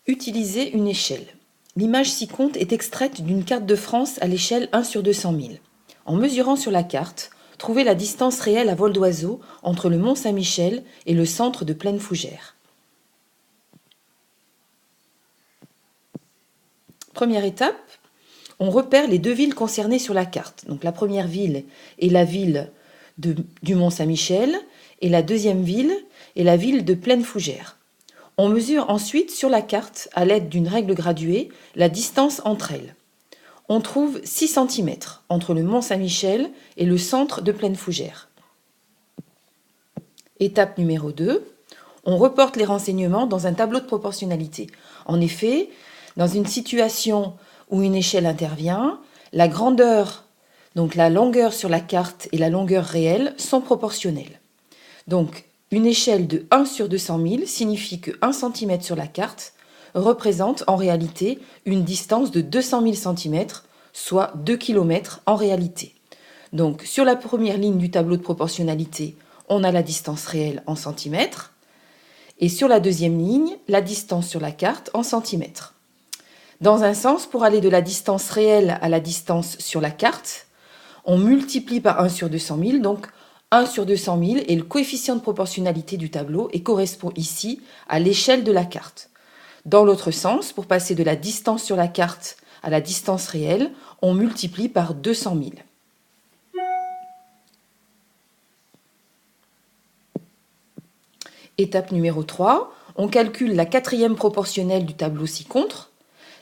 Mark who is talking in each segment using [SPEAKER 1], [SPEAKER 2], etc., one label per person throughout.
[SPEAKER 1] Utiliser une échelle. L'image ci-compte est extraite d'une carte de France à l'échelle 1 sur 200 000. En mesurant sur la carte, trouvez la distance réelle à vol d'oiseau entre le mont Saint-Michel et le centre de Plaine Fougère. Première étape, on repère les deux villes concernées sur la carte. Donc la première ville est la ville du mont Saint-Michel et la deuxième ville est la ville de Plaine Fougère. On mesure ensuite sur la carte, à l'aide d'une règle graduée, la distance entre elles. On trouve 6 cm entre le mont Saint-Michel et le centre de Plaine Fougère. Étape numéro 2, on reporte les renseignements dans un tableau de proportionnalité. En effet, dans une situation où une échelle intervient, la grandeur, donc la longueur sur la carte et la longueur réelle, sont proportionnelles. Donc, une échelle de 1 sur 200 000 signifie que 1 cm sur la carte représente en réalité une distance de 200 000 cm, soit 2 km en réalité. Donc, sur la première ligne du tableau de proportionnalité, on a la distance réelle en centimètres, et sur la deuxième ligne, la distance sur la carte en centimètres. Dans un sens, pour aller de la distance réelle à la distance sur la carte, on multiplie par 1 sur 200 000, donc 1 sur 200 000 est le coefficient de proportionnalité du tableau et correspond ici à l'échelle de la carte. Dans l'autre sens, pour passer de la distance sur la carte à la distance réelle, on multiplie par 200 000. Étape numéro 3, on calcule la quatrième proportionnelle du tableau ci-contre.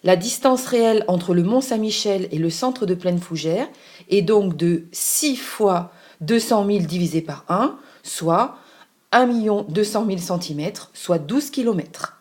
[SPEAKER 1] La distance réelle entre le mont Saint-Michel et le centre de Plaine Fougère est donc de 6 fois 200 000 divisé par 1, soit 1 200 000 cm, soit 12 km.